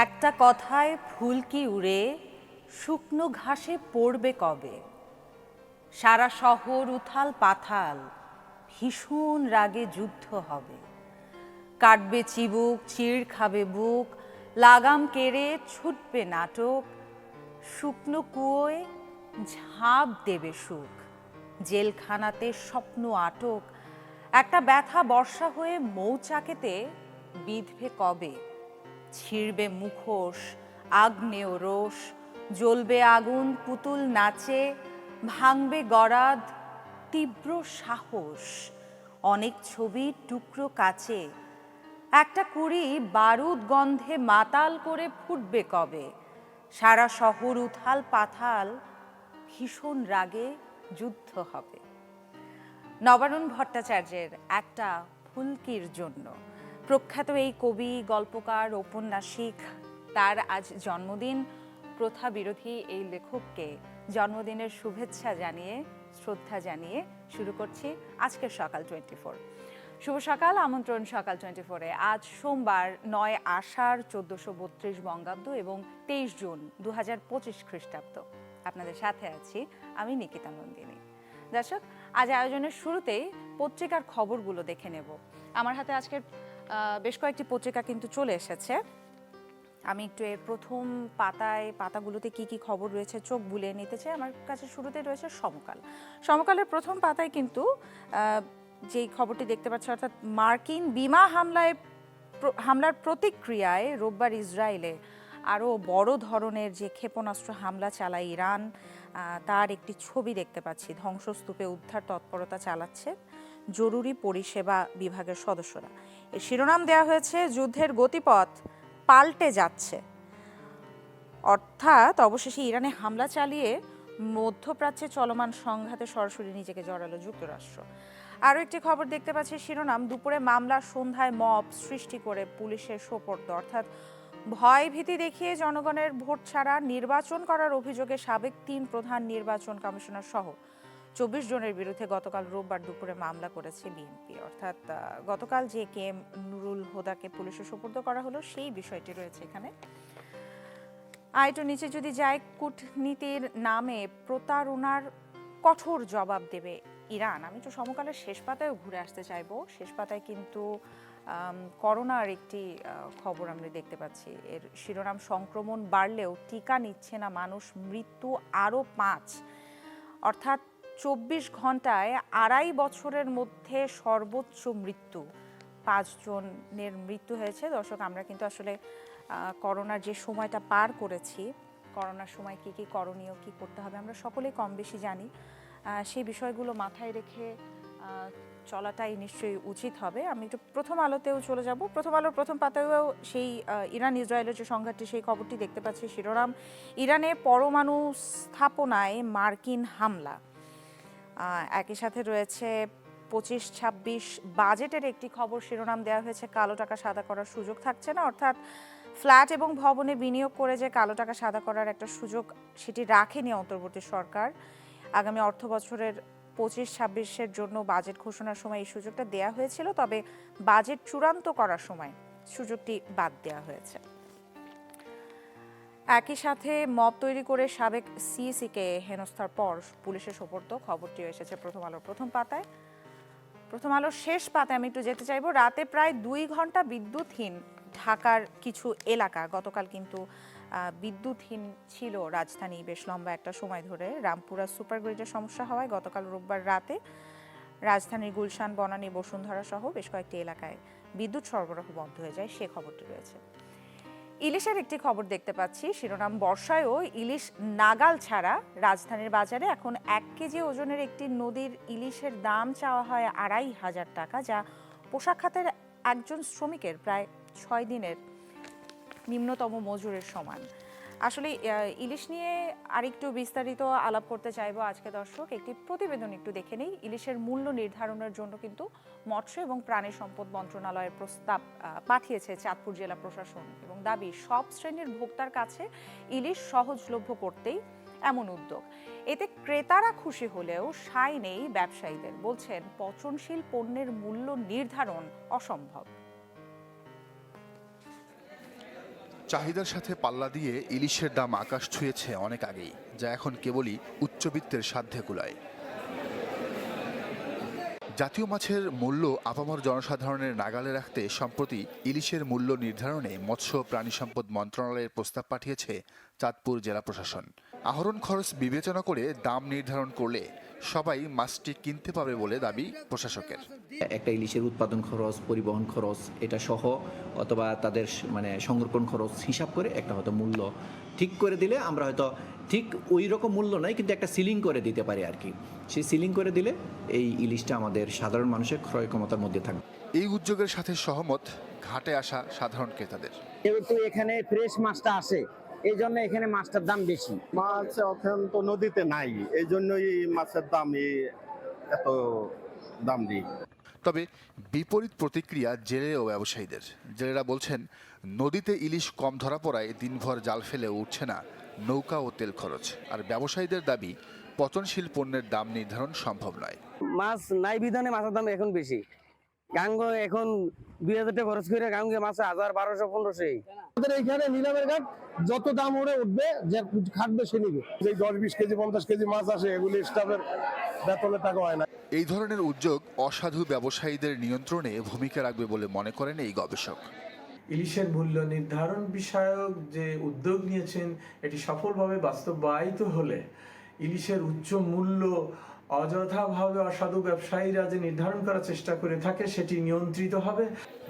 একটা কথায় ফুলকি উড়ে শুকনো ঘাসে পড়বে কবে। সারা শহর উথাল পাথাল, ভীষণ রাগে যুদ্ধ হবে। কাটবে চিবুক, চিড় খাবে বুক, লাগাম কেড়ে ছুটবে নাটক। শুকনো কুয়োয় ঝাঁপ দেবে সুখ, জেলখানাতে স্বপ্ন আটক। একটা ব্যথা বর্ষা হয়ে মৌচাকেতে বিঁধবে কবে। ছিঁড়বে মুখোশ, আগ্নেয় রোষ, জ্বলবে আগুন, পুতুল নাচে, ভাঙবে গরাদ, তীব্র সাহস, অনেক ছবি টুকরো কাচে। একটা কুড়ি বারুদ গন্ধে মাতাল করে ফুটবে কবে। সারা শহর উথাল পাথাল, ভীষণ রাগে যুদ্ধ হবে। নবারুণ ভট্টাচার্যের একটা ফুলকির জন্য। প্রখ্যাত এই কবি, গল্পকার, ঔপন্যাসিক, তার আজ জন্মদিন। প্রথা বিরোধী এই লেখককে জন্মদিনের শুভেচ্ছা জানিয়ে, শ্রদ্ধা জানিয়ে শুরু করছি আজকের সকাল 24। শুভ সকাল, আমন্ত্রণ সকাল 24-এ। আজ সোমবার 9 আষাঢ় 1432 বঙ্গাব্দ এবং 23 জুন 2025 খ্রিস্টাব্দ। আপনাদের সাথে আছি আমি নিকিতা নন্দিনী। দর্শক, আজ আয়োজনের শুরুতেই পত্রিকার খবরগুলো দেখে নেব। আমার হাতে আজকের বেশ কয়েকটি পত্রিকা কিন্তু চলে এসেছে। আমি একটু এর প্রথম পাতাগুলোতে কি কি খবর রয়েছে চোখ বুলিয়ে নিতে চাই। আমার কাছে শুরুতে রয়েছে সমকাল। সমকালের প্রথম পাতায় কিন্তু যেই খবরটি দেখতে পাচ্ছি, অর্থাৎ মার্কিন বিমা হামলার প্রতিক্রিয়ায় রোববার ইসরায়েলে আরও বড় ধরনের যে ক্ষেপণাস্ত্র হামলা চালায় ইরান, তার একটি ছবি দেখতে পাচ্ছি। ধ্বংসস্তূপে উদ্ধার তৎপরতা চালাচ্ছে জরুরি পরিষেবা বিভাগের সদস্যরা। এর শিরোনাম দেওয়া হয়েছে যুদ্ধের গতিপথ পাল্টে যাচ্ছে। অর্থাৎ অবশেষে ইরানে হামলা চালিয়ে মধ্যপ্রাচ্যে চলমান সংঘাতে সরাসরি নিজেকে জড়ালো যুক্তরাষ্ট্র। আরও একটি খবর দেখতে পাচ্ছি, শিরোনাম দুপুরে মামলা, সন্ধ্যায় মব সৃষ্টি করে পুলিশের সোপর্দ। অর্থাৎ ভয় ভীতি দেখিয়ে জনগণের ভোট ছাড়া নির্বাচন করার অভিযোগে সাবেক 3 প্রধান নির্বাচন কমিশনার সহ 24 জনের বিরুদ্ধে গতকাল রোববার দুপুরে মামলা করেছে বিএনপি। অর্থাৎ গতকাল যে কে এম নুরুল হুদাকে পুলিশের সোপর্দ করা হলো, সেই বিষয়টি রয়েছে এখানে। আরেকটু নিচে যদি যায়, কূটনীতির নামে প্রতারণার কঠোর জবাব দেবে ইরান। আমি তো সমকালের শেষ পাতায় ঘুরে আসতে চাইবো। শেষ পাতায় কিন্তু করোনার একটি খবর আমরা দেখতে পাচ্ছি। এর শিরোনাম সংক্রমণ বাড়লেও টিকা নিচ্ছে না মানুষ, মৃত্যু আরও 5। অর্থাৎ 24 ঘন্টায় 2.5 বছরের মধ্যে সর্বোচ্চ মৃত্যু, 5 জনের মৃত্যু হয়েছে। দর্শক, আমরা কিন্তু আসলে করোনার যে সময়টা পার করেছি, করোনার সময় কি কি করণীয়, কি করতে হবে, আমরা সকলেই কম বেশি জানি। সেই বিষয়গুলো মাথায় রেখে চলাটাই নিশ্চয়ই উচিত হবে। আমি একটু প্রথম আলোতেও চলে যাব। প্রথম আলোর প্রথম পাতায়ও সেই ইরান ইসরায়েলের যে সংঘাতটি, সেই খবরটি দেখতে পাচ্ছি। শিরোনাম ইরানে পরমাণু স্থাপনায় মার্কিন হামলা। একই সাথে রয়েছে 25-26 বাজেটের একটি খবর। শিরোনাম দেওয়া হয়েছে কালো টাকা সাদা করার সুযোগ থাকছে না। অর্থাৎ ফ্ল্যাট এবং ভবনে বিনিয়োগ করে যে কালো টাকা সাদা করার একটা সুযোগ, সেটি রাখেনি অন্তর্বর্তী সরকার। আগামী অর্থ বছরের 25-26-এর জন্য বাজেট ঘোষণার সময় এই সুযোগটা দেয়া হয়েছিল, তবে বাজেট চূড়ান্ত করার সময় সুযোগটি বাদ দেওয়া হয়েছে। একই সাথে মব তৈরি করে সাবেক সিইসিকে হেনস্থার পর পুলিশের সোপর্দ, খবরটিও এসেছে প্রথম আলোর প্রথম পাতায়। প্রথম আলোর শেষ পাতায় আমি একটু যেতে চাইবো। রাতে প্রায় 2 ঘন্টা বিদ্যুৎহীন ঢাকার কিছু এলাকা। গতকাল কিন্তু বিদ্যুৎহীন ছিল রাজধানী বেশ লম্বা একটা সময় ধরে। রামপুরা সুপার গ্রিডের সমস্যা হওয়ায় গতকাল রোববার রাতে রাজধানীর গুলশান, বনানী, বসুন্ধরা সহ বেশ কয়েকটি এলাকায় বিদ্যুৎ সরবরাহ বন্ধ হয়ে যায়, সে খবরটি রয়েছে। ইলিশের একটি খবর দেখতে পাচ্ছি। শিরোনাম বর্ষায়ও ইলিশ নাগাল ছাড়া। রাজধানীর বাজারে এখন 1 কেজি ওজনের একটি নদীর ইলিশের দাম চাওয়া হয় 2,500 টাকা, যা পোশাক খাতের একজন শ্রমিকের প্রায় 6 দিনের নিম্নতম মজুরের সমান। আসলে ইলিশ নিয়ে আরেকটু বিস্তারিত আলাপ করতে চাইবো আজকে। দর্শক, একটি প্রতিবেদন একটু দেখে নেই। ইলিশের মূল্য নির্ধারণের জন্য কিন্তু মৎস্য এবং প্রাণী সম্পদ মন্ত্রণালয়ের প্রস্তাব পাঠিয়েছে চাঁদপুর জেলা প্রশাসন, এবং দাবি সব শ্রেণীর ভোক্তার কাছে ইলিশ সহজলভ্য করতেই এমন উদ্যোগ। এতে ক্রেতারা খুশি হলেও সায় নেই ব্যবসায়ীদের। বলছেন পচনশীল পণ্যের মূল্য নির্ধারণ অসম্ভব। চাহিদার সাথে পাল্লা দিয়ে ইলিশের দাম আকাশ ছুঁয়েছে অনেক আগেই, যা এখন কেবলই উচ্চবিত্তের সাধ্যে কুলায়। জাতীয় মাছের মূল্য আপামর জনসাধারণের নাগালে রাখতে সম্প্রতি ইলিশের মূল্য নির্ধারণে মৎস্য প্রাণী সম্পদ মন্ত্রণালয়ের প্রস্তাব পাঠিয়েছে চাঁদপুর জেলা প্রশাসন। আহরণ খরচ বিবেচনা করে দাম নির্ধারণ করলে সবাই মাছটি কিনতে পারবে বলে দাবি প্রশাসকের। একটা ইলিশের উৎপাদন খরচ, পরিবহন খরচ এটা সহ অথবা তাদের সংরক্ষণ খরচ হিসাব করে একটা হয়তো মূল্য ঠিক করে দিলে আমরা হয়তো ঠিক ওই রকম মূল্য নয় কিন্তু একটা সিলিং করে দিতে পারি আর কি। সেই সিলিং করে দিলে এই ইলিশটা আমাদের সাধারণ মানুষের ক্রয় ক্ষমতার মধ্যে থাকবে। এই উদ্যোগের সাথে সহমত ঘাটে আসা সাধারণ ক্রেতাদের। যেহেতু এখানে ফ্রেশ মাছটা আসে এই জন্য এখানে মাছটার দাম বেশি। মাছ এখন তো নদীতে নাই, এই জন্যই মাছের দাম এত দাম দিই। তবে বিপরীত প্রতিক্রিয়া জেলে ও ব্যবসায়ীদের। জেলেরা বলছেন, নদীতে ইলিশ কম ধরা পড়ায় দিনভর জাল ফেলে উঠছে না নৌকা ও তেল খরচ। আর ব্যবসায়ীদের দাবি, পচনশীল পণ্যের দাম নির্ধারণ সম্ভব নয়। মাছ নাই বিধানে মাছের দাম এখন বেশি। গাঙ্গ এখন 2000 টাকা খরচ করে গাঙ্গে মাছ 1000, 1200, 1500। আমাদের এখানে নিলামের ঘাট যত দাম উঠবে যে খাটবে সে নিবে। যে 10-20 কেজি 50 কেজি মাছ আসে এগুলি স্টাফের বেতনের টাকা হয় না। এই ধরনের উদ্যোগ অসাধু ব্যবসায়ীদের নিয়ন্ত্রণে ভূমিকা রাখবে বলে মনে করেন এই গবেষক। ইলিশের মূল্য নির্ধারণ বিষয়ক যে উদ্যোগ নিয়েছেন এটি সফলভাবে বাস্তবায়িত হলে ইলিশের উচ্চ মূল্য অযথাভাবে অসাধু ব্যবসায়ীরা যে নির্ধারণ করার চেষ্টা করে থাকে সেটি নিয়ন্ত্রিত হবে।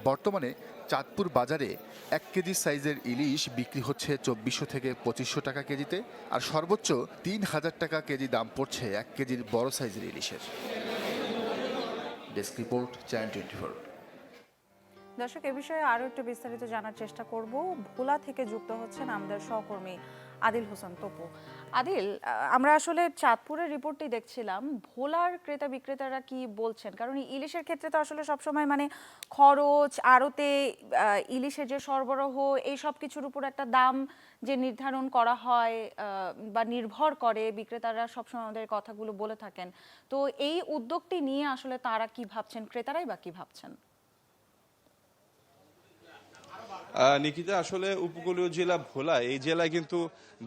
বর্তমানে চাঁদপুর বাজারে 1 কেজি সাইজের ইলিশ বিক্রি হচ্ছে 2400 থেকে 2500 টাকা কেজিতে, আর সর্বোচ্চ 3000 টাকা কেজি দাম পড়ছে 1 কেজির বড় সাইজের ইলিশের। Desk report, channel 24। দর্শক, এ বিষয়ে আরো একটু বিস্তারিত জানার চেষ্টা করব। ভোলা থেকে যুক্ত হচ্ছেন আমাদের সহকর্মী আদিল হোসেন তপু। আদিল, আমরা আসলে চাঁদপুরের রিপোর্টটি দেখছিলাম, ভোলার ক্রেতা বিক্রেতারা কি বলছেন? কারণ ইলিশের ক্ষেত্রে তো আসলে সবসময় খরচ, আড়তে ইলিশের যে সরবরাহ, এই সব কিছুর উপর একটা দাম যে নির্ধারণ করা হয় বা নির্ভর করে, বিক্রেতারা সবসময় আমাদের কথাগুলো বলে থাকেন। তো এই উদ্যোগটি নিয়ে আসলে তারা কি ভাবছেন, ক্রেতারাই বা কি ভাবছেন? নিকিতা, আসলে উপকূলীয় জেলা ভোলা, এই জেলায় কিন্তু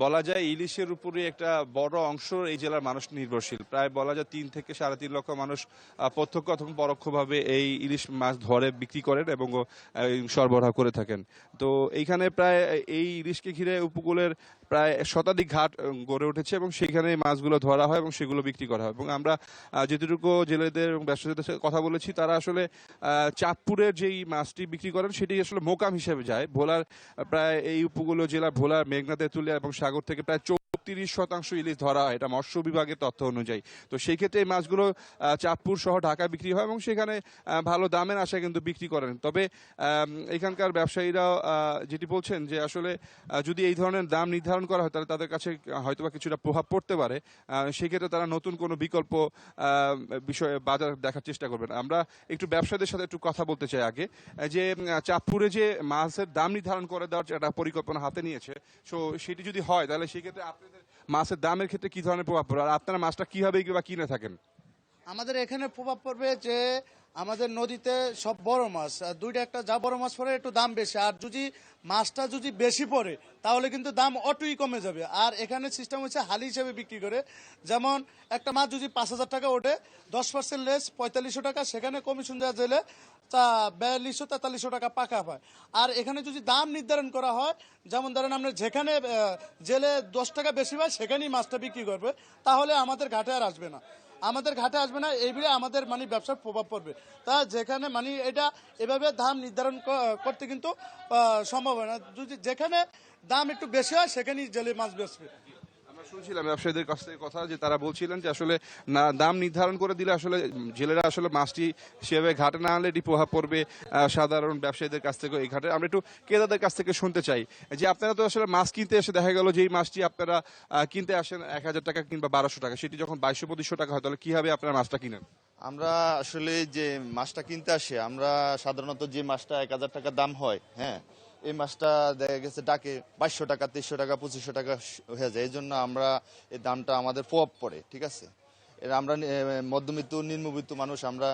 বলা যায় ইলিশের উপরে একটা বড় অংশ এই জেলার মানুষ নির্ভরশীল। প্রায় বলা যায় 3 থেকে 3.5 লক্ষ মানুষ প্রত্যক্ষ অথবা পরোক্ষভাবে এই ইলিশ মাছ ধরে বিক্রি করেন এবং সরবরাহ করে থাকেন। তো এইখানে প্রায় এই ইলিশকে ঘিরে উপকূলের প্রায় শতাধিক ঘাট গড়ে উঠেছে এবং সেখানে মাছগুলো ধরা হয় এবং সেগুলো বিক্রি করা হয়। এবং আমরা যেটুকু জেলেদের এবং ব্যবসায়ীদের সাথে কথা বলেছি, তারা আসলে চাঁদপুরের যেই মাছটি বিক্রি করেন সেটি আসলে মোকাম হিসেবে যায়। ভোলার প্রায় এই উপকূলীয় জেলা ভোলার মেঘনা, তেঁতুলিয়া এবং সাগর থেকে প্রায় 34% ইলিশ ধরা হয়, এটা মৎস্য বিভাগের তথ্য অনুযায়ী। তো সেই ক্ষেত্রে এই মাছগুলো চাঁদপুর সহ ঢাকা বিক্রি হয় এবং সেখানে ভালো দামের আশায় কিন্তু বিক্রি করেন। তবে এখানকার ব্যবসায়ীরাও যেটি বলছেন যে আসলে যদি এই ধরনের দাম নির্ধারণ করা হয় তাহলে তাদের কাছে হয়তোবা কিছুটা প্রভাব পড়তে পারে। সেক্ষেত্রে তারা নতুন কোনো বিকল্প বিষয়ে বাজার দেখার চেষ্টা করবেন। আমরা একটু ব্যবসায়ীদের সাথে একটু কথা বলতে চাই আগে, যে চাঁদপুরে যে মাছের দাম নির্ধারণ করে দেওয়ার একটা পরিকল্পনা হাতে নিয়েছে, সো সেটি যদি হয় তাহলে সেক্ষেত্রে আপনাদের মাছের দামের ক্ষেত্রে কি ধরনের প্রভাব পড়বে, আর আপনারা মাছটা কিভাবে বা কিনে থাকেন? আমাদের এখানে প্রভাব পড়বে যে আমাদের নদীতে সব বড় মাছ, দুইটা একটা যা বড় মাছ পড়ে একটু দাম বেশি, আর যদি মাছটা যদি বেশি পড়ে তাহলে কিন্তু দাম অটোই কমে যাবে। আর এখানে সিস্টেম হচ্ছে হালি হিসেবে বিক্রি করে, যেমন একটা মাছ যদি 5000 টাকা ওঠে, 10% লেস 4500 টাকা, সেখানে কমিশন দেওয়া গেলে 4200-4300 টাকা পাকা পায়। আর এখানে যদি দাম নির্ধারণ করা হয়, যেমন ধরেন আমরা যেখানে জেলে 10 টাকা বেশি পায় সেখানেই মাছটা বিক্রি করবে, তাহলে আমাদের ঘাটে আর আসবে না। আমাদের ঘাটে আসবে না, এইভাবে আমাদের ব্যবসার প্রভাব পড়বে। তা যেখানে এটা এভাবে দাম নির্ধারণ করতে কিন্তু সম্ভব হয় না। যদি যেখানে দাম একটু বেশি হয় সেখানেই জেলে মাছ বেচবে। আমরা শুনছিলাম ব্যবসায়ীদের কাছ থেকে কথা, যে তারা বলছিলেন যে আসলে দাম নির্ধারণ করে দিলে আসলে জেলেরা আসলে মাছটি সেভাবে ঘাটে না আনলে এটি প্রভাব পড়বে সাধারণ ব্যবসায়ীদের কাছ থেকে এই ঘাটে। আমরা একটু ক্রেতাদের কাছ থেকে শুনতে চাই যে আপনারা তো আসলে মাছ কিনতে এসে দেখা গেল যে এই মাছটি আপনারা কিনতে আসেন 1000 টাকা কিংবা 1200 টাকা, সেটি যখন 2200-2500 টাকা হয় তাহলে কিভাবে আপনারা মাছটা কিনেন? আমরা আসলে যে মাছটা কিনতে আসে, আমরা সাধারণত যে মাছটা 1000 টাকা দাম হয়, হ্যাঁ, এই মাছটা দেখা গেছে ডাকে 2200 টাকা, 2300 টাকা, 2500 টাকা হয়ে যায়। এই জন্য আমরা এই দামটা আমাদের প্রভাব পড়ে, ঠিক আছে। এর আমরা মধ্যবিত্ত নিম্নবিত্ত মানুষ আমরা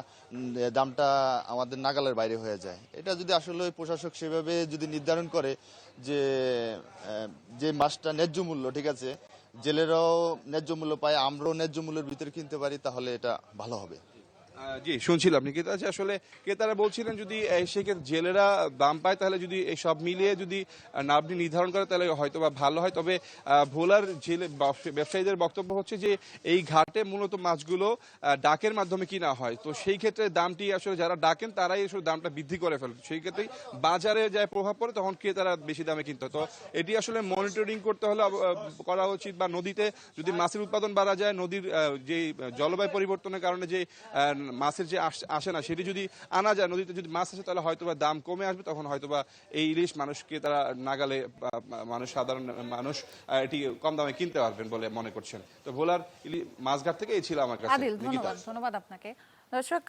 দামটা আমাদের নাগালের বাইরে হয়ে যায়। এটা যদি আসলে প্রশাসক সেভাবে যদি নির্ধারণ করে যে যে মাছটা ন্যায্য মূল্য, ঠিক আছে, জেলেরাও ন্যায্য মূল্য পায়, আমরাও ন্যায্য মূল্যের ভিতরে কিনতে পারি, তাহলে এটা ভালো হবে। জি, শুনছিলাম নিকিতা, যে আসলে ক্রেতারা বলছিলেন যদি সেক্ষেত্রে জেলেরা দাম পায় তাহলে যদি এই সব মিলিয়ে যদি আপনি নির্ধারণ করে তাহলে হয়তো বা ভালো হয়। তবে ভোলার জেলে ব্যবসায়ীদের বক্তব্য হচ্ছে যে এই ঘাটে মূলত মাছগুলো ডাকের মাধ্যমে কিনা হয়, তো সেই ক্ষেত্রে দামটি আসলে যারা ডাকেন তারাই আসলে দামটা বৃদ্ধি করে ফেলে, সেই ক্ষেত্রে বাজারে যায় প্রভাব পড়ে, তখন ক্রেতারা বেশি দামে কিনতে হয়। তো এটি আসলে মনিটরিং করতে হলে করা উচিত, বা নদীতে যদি মাছের উৎপাদন বাড়া যায়, নদীর যে জলবায়ু পরিবর্তনের কারণে যে মাছের যে আসে না সেটি যদি আনা যায়, নদীতে যদি মাছ আসে তাহলে হয়তোবা দাম কমে আসবে, তখন হয়তোবা এই ইলিশ মানুষকে তারা নাগালে মানুষ, সাধারণ মানুষ এটি কম দামে কিনতে পারবেন বলে মনে করছেন। তো ভোলার মাছঘাট থেকে এই ছিল আমার কাছে। আদিল, ধন্যবাদ আপনাকে। দর্শক,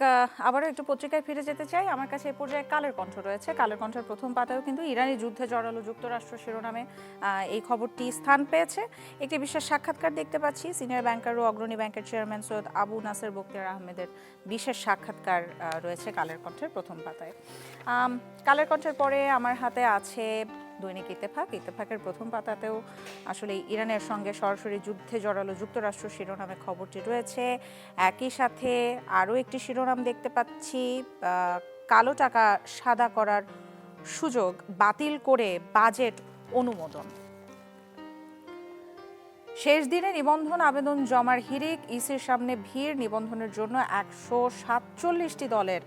আবারও একটু পত্রিকায় ফিরে যেতে চাই। আমার কাছে এই পর্যায়ে কালের কণ্ঠ রয়েছে। কালের কণ্ঠের প্রথম পাতায়ও কিন্তু ইরানি যুদ্ধে জড়ালো যুক্তরাষ্ট্র শিরোনামে এই খবরটি স্থান পেয়েছে। একটি বিশেষ সাক্ষাৎকার দেখতে পাচ্ছি, সিনিয়র ব্যাংকার ও অগ্রণী ব্যাংকের চেয়ারম্যান সৈয়দ আবু নাসের বখতিয়ার আহমেদের বিশেষ সাক্ষাৎকার রয়েছে কালের কণ্ঠের প্রথম পাতায়। কালের কণ্ঠের পরে আমার হাতে আছে দৈনিক ইত্তেফাক। ইত্তেফাকের প্রথম পাতাতেও আসলে ইরানের সঙ্গে সরাসরি যুদ্ধে জড়ালো যুক্তরাষ্ট্র শিরোনামে খবরটি রয়েছে। একই সাথে আরও একটি শিরোনাম দেখতে পাচ্ছি, কালো টাকা সাদা করার সুযোগ বাতিল করে বাজেট অনুমোদন। শেষ দিনে নিবন্ধন আবেদন জমার হিড়িক, ইসির সামনে ভিড়, নিবন্ধনের জন্য 147টি দলের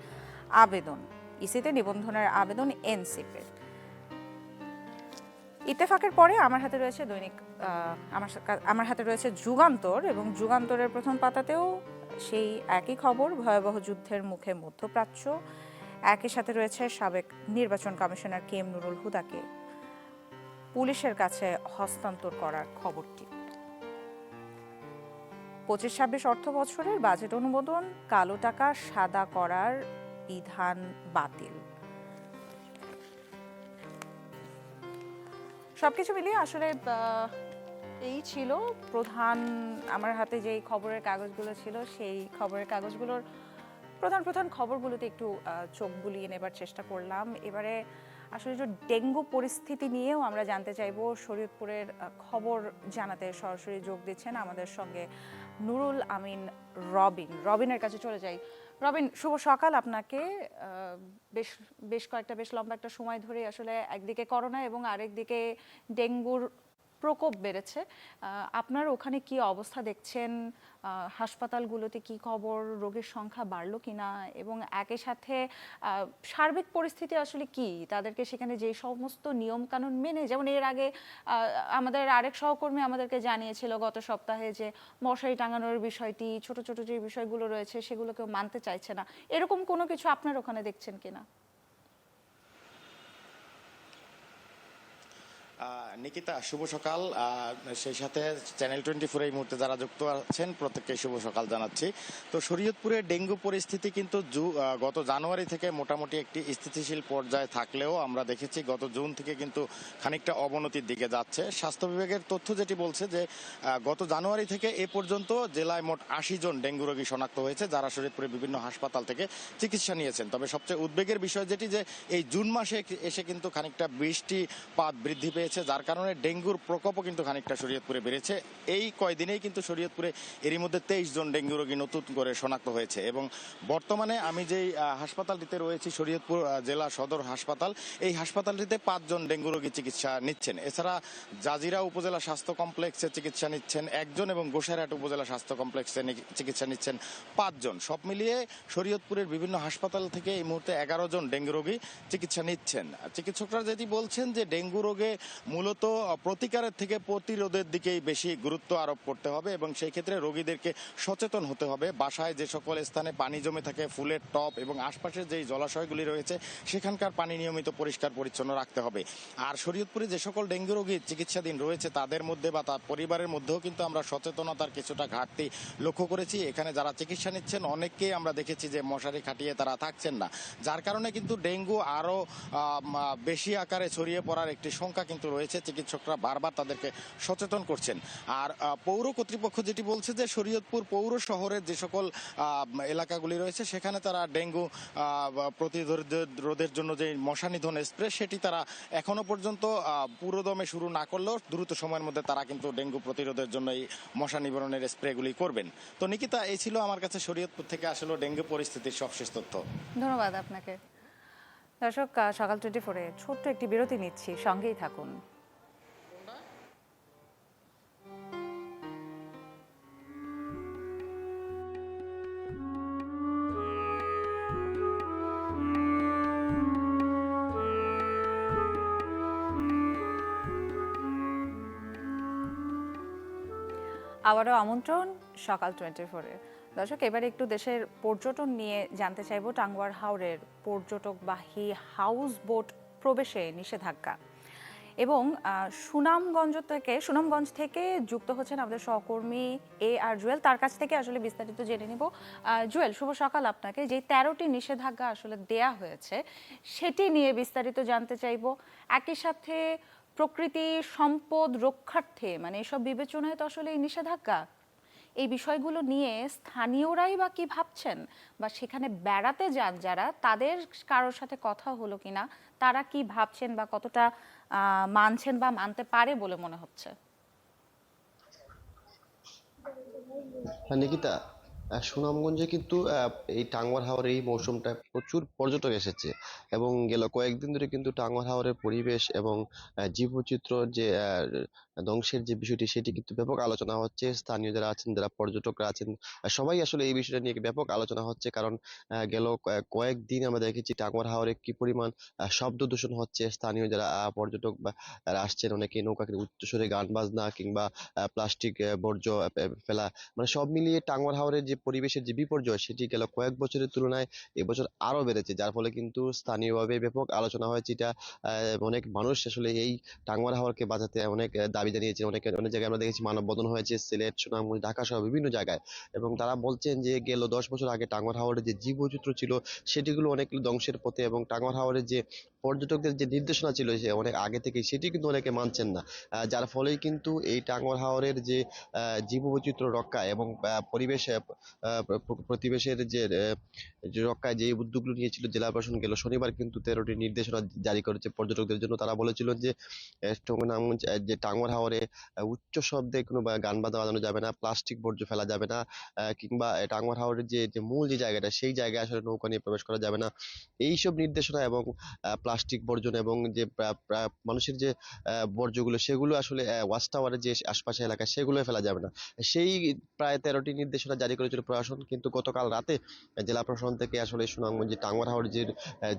আবেদন। ইসিতে নিবন্ধনের আবেদন এনসিপির। ইত্তেফাকের পরে আমার হাতে রয়েছে আমার হাতে রয়েছে যুগান্তর, এবং যুগান্তরের প্রথম পাতাতেও সেই একই খবর, ভয়াবহ যুদ্ধের মুখে মধ্যপ্রাচ্য। একই সাথে রয়েছে সাবেক নির্বাচন কমিশনার কে এম নুরুল হুদাকে পুলিশের কাছে হস্তান্তর করার খবরটি। 25-26 অর্থ বছরের বাজেট অনুমোদন, কালো টাকা সাদা করার বিধান বাতিল। সবকিছু মিলিয়ে আসলে এই ছিল প্রধান, আমার হাতে যেই খবরের কাগজগুলো ছিল সেই খবরের কাগজগুলোর প্রধান খবরগুলোতে একটু চোখ বুলিয়ে নেবার চেষ্টা করলাম। এবারে আসলে যে ডেঙ্গু পরিস্থিতি নিয়েও আমরা জানতে চাইবো। শরীয়তপুরের খবর জানাতে সরাসরি যোগ দিচ্ছেন আমাদের সঙ্গে নুরুল আমিন রবিনের কাছে চলে যাই। রবিন, শুভ সকাল আপনাকে। বেশ লম্বা একটা সময় ধরে আসলে একদিকে করোনা এবং আরেকদিকে ডেঙ্গুর প্রকোপ বেড়েছে। আপনার ওখানে কি অবস্থা দেখছেন? হাসপাতালগুলোতে কি খবর? রোগীর সংখ্যা বাড়লো কিনা? এবং একই সাথে সার্বিক পরিস্থিতি আসলে কি? তাদেরকে সেখানে যে সমস্ত নিয়ম কানুন মেনে, যেমন এর আগে আমাদের আরেক সহকর্মী আমাদেরকে জানিয়েছিল গত সপ্তাহে যে মশারি টাঙানোর বিষয়টি, ছোট ছোট যে বিষয়গুলো রয়েছে সেগুলো কেউ মানতে চাইছে না, এরকম কোনো কিছু আপনার ওখানে দেখছেন কিনা? নিকিতা, শুভ সকাল। সেই সাথে চ্যানেল 24 এই মুহূর্তে যারা যুক্ত আছেন প্রত্যেককে শুভ সকাল জানাচ্ছি। তো শরীয়তপুরে ডেঙ্গু পরিস্থিতি কিন্তু গত জানুয়ারি থেকে মোটামুটি একটি স্থিতিশীল পর্যায়ে থাকলেও আমরা দেখেছি গত জুন থেকে কিন্তু খানিকটা অবনতির দিকে যাচ্ছে। স্বাস্থ্য বিভাগের তথ্য যেটি বলছে যে গত জানুয়ারি থেকে এ পর্যন্ত জেলায় মোট 80 জন ডেঙ্গু রোগী শনাক্ত হয়েছে, যারা শরীয়তপুরে বিভিন্ন হাসপাতাল থেকে চিকিৎসা নিয়েছেন। তবে সবচেয়ে উদ্বেগের বিষয় যেটি, যে এই জুন মাসে এসে কিন্তু খানিকটা বৃষ্টিপাত বৃদ্ধি পেয়েছে, যার কারণে ডেঙ্গুর প্রকোপও কিন্তু খানিকটা শরীয়তপুরে বেড়েছে। এই কয়দিনেই কিন্তু শরীয়তপুরে এরই মধ্যে 23 জন ডেঙ্গু রোগী নতুন করে শনাক্ত হয়েছে। এবং বর্তমানে আমি যেই হাসপাতালটিতে রয়েছি, শরীয়তপুর জেলা সদর হাসপাতাল, এই হাসপাতালটিতে 5 জন ডেঙ্গু রোগী চিকিৎসা নিচ্ছেন। এছাড়া জাজিরা উপজেলা স্বাস্থ্য কমপ্লেক্সে চিকিৎসা নিচ্ছেন 1 জন এবং গোসাইরহাট উপজেলা স্বাস্থ্য কমপ্লেক্সে চিকিৎসা নিচ্ছেন 5 জন। সব মিলিয়ে শরীয়তপুরের বিভিন্ন হাসপাতাল থেকে এই মুহূর্তে 11 জন ডেঙ্গু রোগী চিকিৎসা নিচ্ছেন। চিকিৎসকরা যেটি বলছেন যে ডেঙ্গু রোগে মূলত প্রতিকারের থেকে প্রতিরোধের দিকেই বেশি গুরুত্ব আরোপ করতে হবে, এবং সেই ক্ষেত্রে রোগীদেরকে সচেতন হতে হবে। বাসায় যে সকল স্থানে পানি জমে থাকে, ফুলের টব এবং আশপাশের যেই জলাশয়গুলি রয়েছে সেখানকার পানি নিয়মিত পরিষ্কার পরিচ্ছন্ন রাখতে হবে। আর শরীয়তপুরে যে সকল ডেঙ্গু রোগী চিকিৎসাধীন রয়েছে তাদের মধ্যে বা তার পরিবারের মধ্যেও কিন্তু আমরা সচেতনতার কিছুটা ঘাটতি লক্ষ্য করেছি। এখানে যারা চিকিৎসা নিচ্ছেন অনেককেই আমরা দেখেছি যে মশারি খাটিয়ে তারা থাকছেন না, যার কারণে কিন্তু ডেঙ্গু আরও বেশি আকারে ছড়িয়ে পড়ার একটি শঙ্কা কিন্তু রয়েছে, চিকিৎসকরা বারবার তাদেরকে সচেতন করছেন। আর পৌর কর্তৃপক্ষ যেটি বলছে যে শরীয়তপুর পৌর শহরের যে সকল এলাকাগুলি রয়েছে সেখানে তারা ডেঙ্গু প্রতিরোধের জন্য যে মশা নিধন স্প্রে সেটি তারা এখনো পর্যন্ত পুরোদমে শুরু না করলেও দ্রুত সময়ের মধ্যে তারা কিন্তু ডেঙ্গু প্রতিরোধের জন্য এই মশা নিবারণের স্প্রেগুলি করবেন। তো নিকিতা, এই ছিল আমার কাছে শরীয়তপুর থেকে আসলে ডেঙ্গু পরিস্থিতির সবশেষ তথ্য। ধন্যবাদ আপনাকে। দর্শক, সকাল 24-এ ছোট্ট একটি বিরতি নিচ্ছি, সঙ্গেই থাকুন। আবারও আমন্ত্রণ সকাল 24-এ। দর্শক, এবারে একটু দেশের পর্যটন নিয়ে জানতে চাইব। টাঙ্গুয়ার হাওরের পর্যটকবাহী হাউস বোট প্রবেশে নিষেধাজ্ঞা এবং সুনামগঞ্জ থেকে যুক্ত হচ্ছেন আমাদের সহকর্মী আর জুয়েল। তার কাছ থেকে আসলে বিস্তারিত জেনে নিব। জুয়েল, শুভ সকাল আপনাকে। যে 13টি নিষেধাজ্ঞা আসলে দেয়া হয়েছে সেটি নিয়ে বিস্তারিত জানতে চাইব। একই সাথে প্রকৃতি সম্পদ রক্ষার্থে মানে এসব বিবেচনায় তো আসলে এই নিষেধাজ্ঞা, এই বিষয়গুলো নিয়ে স্থানীয়রাই বা কি ভাবছেন, বা সেখানে বেড়াতে যান যারা তাদের কারোর সাথে কথা হলো কিনা, তারা কি ভাবছেন বা কতটা মানছেন বা মানতে পারে বলে মনে হচ্ছে? নিকিতা, সুনামগঞ্জে কিন্তু এই টাঙ্গুয়ার হাওরের এই মৌসুমটা প্রচুর পর্যটক এসেছে এবং গেল কয়েকদিন ধরে কিন্তু টাঙ্গুয়ার হাওরের পরিবেশ এবং জীববৈচিত্র্য যে ধ্বংসের যে বিষয়টি সেটি কিন্তু ব্যাপক আলোচনা হচ্ছে। স্থানীয় যারা আছেন, যারা পর্যটকরা আছেন, সবাই আসলে এই বিষয়টা নিয়ে ব্যাপক আলোচনা হচ্ছে। কারণ গেল কয়েকদিন আমরা দেখেছি টাঙ্গুয়ার হাওরে কি পরিমাণ শব্দ দূষণ হচ্ছে। স্থানীয় যারা পর্যটক বা যারা আসছেন, অনেকে নৌকাকে উচ্চস্বরে গান বাজনা কিংবা প্লাস্টিক বর্জ্য ফেলা, মানে সব মিলিয়ে টাঙ্গুয়ার হাওরের যে পরিবেশের যে বিপর্যয় সেটি গেল কয়েক বছরের তুলনায় এবছর আরো বেড়েছে, যার ফলে কিন্তু স্থানীয়ভাবে ব্যাপক আলোচনা হয়েছে। এটা অনেক মানুষ আসলে এই টাঙ্গুয়ার হাওরকে বাঁচাতে অনেক দাবি জানিয়েছে। অনেক জায়গায় আমরা দেখেছি মানববন্ধন হয়েছে, সিলেট, সুনামগঞ্জ, ঢাকা সহ বিভিন্ন জায়গায়। এবং তারা বলছেন যে গেল 10 বছর আগে টাঙ্গুয়ার হাওরের যে জীববৈচিত্র্য ছিল সেটিগুলো অনেক ধ্বংসের পথে, এবং টাঙ্গুয়ার হাওরের যে পর্যটকদের যে নির্দেশনা ছিল সে অনেক আগে থেকে সেটি কিন্তু অনেকে মানছেন না, যার ফলেই কিন্তু এই টাঙ্গুয়ার হাওরের যে জীববৈচিত্র্য রক্ষা এবং পরিবেশ প্রতিবেশের যে রক্ষায় যে উদ্যোগগুলো নিয়েছিল জেলা প্রশাসন, গেল শনিবার কিন্তু 13টি নির্দেশনা জারি করেছে পর্যটকদের জন্য। তারা বলেছিল যে সুনামগঞ্জ যে টাঙ্গুয়ার হাওরে উচ্চ শব্দে কোনো গান বাজানো যাবে না, প্লাস্টিক বর্জ্য ফেলা যাবে না, কিংবা টাঙ্গুয়ার হাওরের যে মূল যে জায়গাটা সেই জায়গায় আসলে নৌকা নিয়ে প্রবেশ করা যাবে না। এইসব নির্দেশনা এবং প্লাস্টিক বর্জন এবং যে মানুষের যে বর্জ্যগুলো সেগুলো আসলে ওয়াচ টাওয়ারের যে আশপাশে এলাকা সেগুলো ফেলা যাবে না, সেই প্রায় 13টি নির্দেশনা জারি করেছিল প্রশাসন। কিন্তু গতকাল রাতে জেলা প্রশাসন থেকে আসলে সুনামগঞ্জ টাঙ্গুয়ার হাওর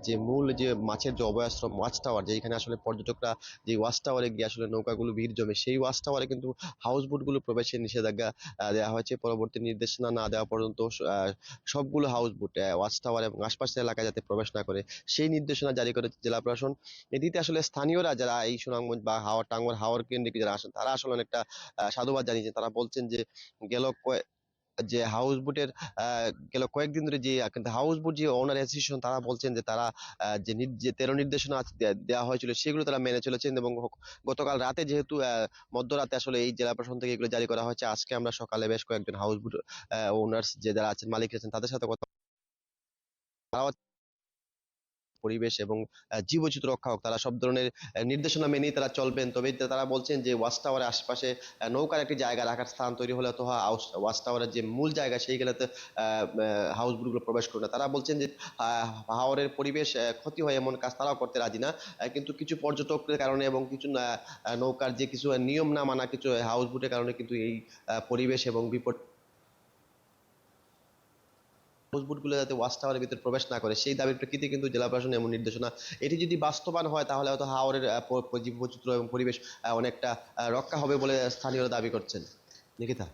যে মূল যে মাছের যে অভয়াশ্রম ওয়াচ টাওয়ার, যেখানে আসলে পর্যটকরা যে ওয়াচ টাওয়ারে গিয়ে আসলে নৌকাগুলো ভিড় জমে, সেই ওয়াচ টাওয়ারে কিন্তু হাউস বোটগুলো প্রবেশের নিষেধাজ্ঞা দেওয়া হয়েছে। পরবর্তী নির্দেশনা না দেওয়া পর্যন্ত সবগুলো হাউস বোট ওয়াচ টাওয়ার এবং আশপাশের এলাকায় যাতে প্রবেশ না করে সেই নির্দেশনা জারি করেছে জেলা প্রশাসন। এটিতে আসলে স্থানীয়রা যারা এই সুনামগঞ্জ বা টাঙ্গুয়ার হাওর কেন্দ্রিক যারা আসেন তারা আসলে অনেকটা সাধুবাদ জানিয়েছেন। তারা বলছেন যে গেল যে হাউস বোটের গেল কয়েকদিন ধরে যে হাউস বোট যে ওনার অ্যাসোসিয়েশন তারা বলছেন যে তারা যে 13 নির্দেশনা দেওয়া হয়েছিল সেগুলো তারা মেনে চলেছেন। এবং গতকাল রাতে যেহেতু মধ্যরাতে আসলে এই জেলা প্রশাসন থেকে এগুলো জারি করা হয়েছে, আজকে আমরা সকালে বেশ কয়েকজন হাউস বোট ওনার্স যে যারা আছেন, মালিক আছেন, তাদের সাথে কথা পরিবেশ এবং জীববৈচিত্র্য রক্ষা হোক, তারা সব ধরনের নির্দেশনা মেনেই তারা চলবেন। তবে তারা বলছেন যে ওয়াচ টাওয়ারের আশপাশে নৌকার একটি জায়গা রাখার স্থান তৈরি হলে তো ওয়াচ টাওয়ারের যে মূল জায়গা সেইগুলোতে হাউস বোটগুলো প্রবেশ করবে না। তারা বলছেন যে হাওরের পরিবেশ ক্ষতি হয় এমন কাজ তারাও করতে রাজি না, কিন্তু কিছু পর্যটকদের কারণে এবং কিছু নৌকার যে কিছু নিয়ম না মানা কিছু হাউস বোটের কারণে কিন্তু এই পরিবেশ এবং বিপদ হাউসবোটগুলো যাতে ওয়াচ টাওয়ারের ভিতরে প্রবেশ না করে সেই দাবির প্রেক্ষিতে কিন্তু জেলা প্রশাসন এমন নির্দেশনা। এটি যদি বাস্তবায়ন হয় তাহলে হয়তো হাওরের জীববৈচিত্র্য এবং পরিবেশ অনেকটা রক্ষা হবে বলে স্থানীয়রা দাবি করছেন। নিকিতা।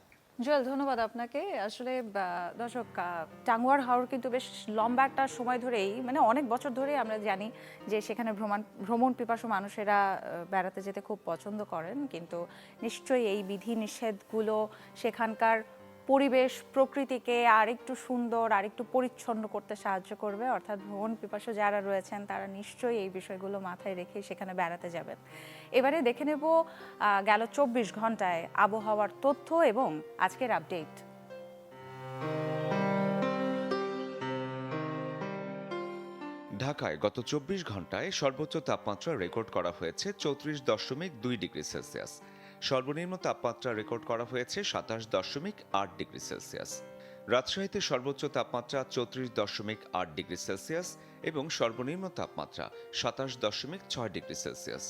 জুয়েল, ধন্যবাদ আপনাকে। আসলে দর্শক, টাঙ্গুয়ার হাওর কিন্তু বেশ লম্বা একটা সময় ধরেই, মানে অনেক বছর ধরে আমরা জানি যে সেখানে ভ্রমণ পিপাসু মানুষেরা বেড়াতে যেতে খুব পছন্দ করেন। কিন্তু নিশ্চয়ই এই বিধি নিষেধগুলো সেখানকার পরিবেশ প্রকৃতিকে আরেকটু সুন্দর আরেকটু পরিচ্ছন্ন করতে সাহায্য করবে। অর্থাৎ ভ্রমণ পিপাসু যারা রয়েছেন তারা নিশ্চয়ই এই বিষয়গুলো মাথায় রেখে সেখানে বেড়াতে যাবেন। এবারে দেখে নেব গেল 24 ঘন্টায় আবহাওয়ার তথ্য এবং আজকের আপডেট। ঢাকায় গত 24 ঘন্টায় সর্বোচ্চ তাপমাত্রা রেকর্ড করা হয়েছে 34.2 ডিগ্রি সেলসিয়াস। সর্বনিম্ন তাপমাত্রা রেকর্ড করা হয়েছে 27.8 ডিগ্রি সেলসিয়াস। রাজশাহীতে সর্বোচ্চ তাপমাত্রা 34.8 ডিগ্রি সেলসিয়াস এবং সর্বনিম্ন তাপমাত্রা 27.6 ডিগ্রি সেলসিয়াস।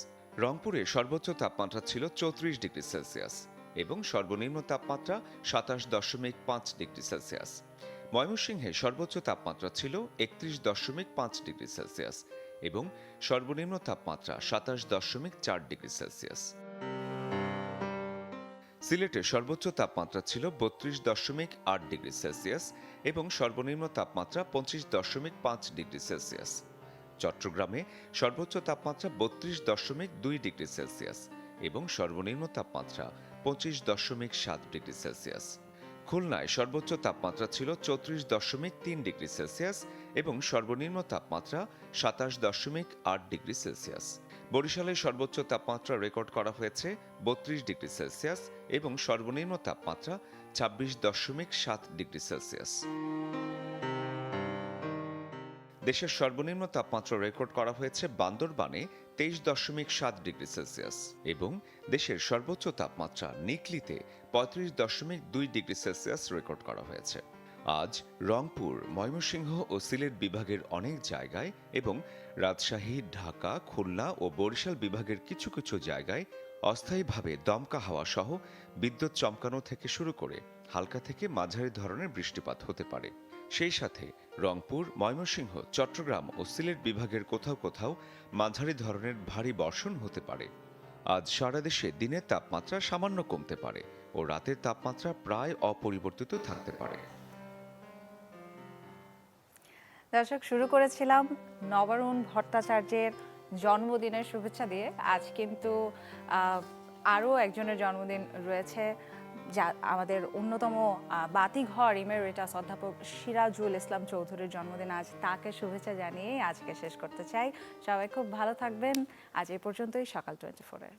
রংপুরে সর্বোচ্চ তাপমাত্রা ছিল 34 ডিগ্রি সেলসিয়াস এবং সর্বনিম্ন তাপমাত্রা 27.5 ডিগ্রি সেলসিয়াস। ময়মনসিংহে সর্বোচ্চ তাপমাত্রা ছিল 31.5 ডিগ্রি সেলসিয়াস এবং সর্বনিম্ন তাপমাত্রা 27.4 ডিগ্রি সেলসিয়াস। সিলেটে সর্বোচ্চ তাপমাত্রা ছিল 32.8 ডিগ্রি সেলসিয়াস এবং সর্বনিম্ন তাপমাত্রা 25.5 ডিগ্রি সেলসিয়াস। চট্টগ্রামে সর্বোচ্চ তাপমাত্রা 32.2 ডিগ্রি সেলসিয়াস এবং সর্বনিম্ন তাপমাত্রা 25.7 ডিগ্রি সেলসিয়াস। খুলনায় সর্বোচ্চ তাপমাত্রা ছিল 34.3 ডিগ্রি সেলসিয়াস এবং সর্বনিম্ন তাপমাত্রা 27.8 ডিগ্রি সেলসিয়াস। বরিশালে সর্বোচ্চ তাপমাত্রা রেকর্ড করা হয়েছে 32 ডিগ্রি সেলসিয়াস এবং সর্বনিম্ন তাপমাত্রা 26.7 ডিগ্রি সেলসিয়াস। দেশের সর্বনিম্ন তাপমাত্রা রেকর্ড করা হয়েছে বান্দরবানে 23.7 ডিগ্রি সেলসিয়াস এবং দেশের সর্বোচ্চ তাপমাত্রা নিকলিতে 35.2 ডিগ্রি সেলসিয়াস রেকর্ড করা হয়েছে। আজ রংপুর, ময়মনসিংহ ও সিলেট বিভাগের অনেক জায়গায় এবং রাজশাহী, ঢাকা, খুলনা ও বরিশাল বিভাগের কিছু কিছু জায়গায় অস্থায়ীভাবে দমকা হাওয়া সহ বিদ্যুৎ চমকানো থেকে শুরু করে হালকা থেকে মাঝারি ধরনের বৃষ্টিপাত হতে পারে। সেই সাথে রংপুর, ময়মনসিংহ, চট্টগ্রাম ও সিলেট বিভাগের কোথাও কোথাও মাঝারি ধরনের ভারী বর্ষণ হতে পারে। আজ সারা দেশে দিনের তাপমাত্রা সামান্য কমতে পারে ও রাতের তাপমাত্রা প্রায় অপরিবর্তিত থাকতে পারে। দর্শক, শুরু করেছিলাম নবারুণ ভট্টাচার্যের জন্মদিনের শুভেচ্ছা দিয়ে। আজ কিন্তু আরও একজনের জন্মদিন রয়েছে, যা আমাদের অন্যতম বাতিঘর ইমেরিটাস অধ্যাপক সিরাজুল ইসলাম চৌধুরীর জন্মদিন। আজ তাকে শুভেচ্ছা জানিয়ে আজকে শেষ করতে চাই। সবাই খুব ভালো থাকবেন। আজ এই পর্যন্তই সকাল 24-এর।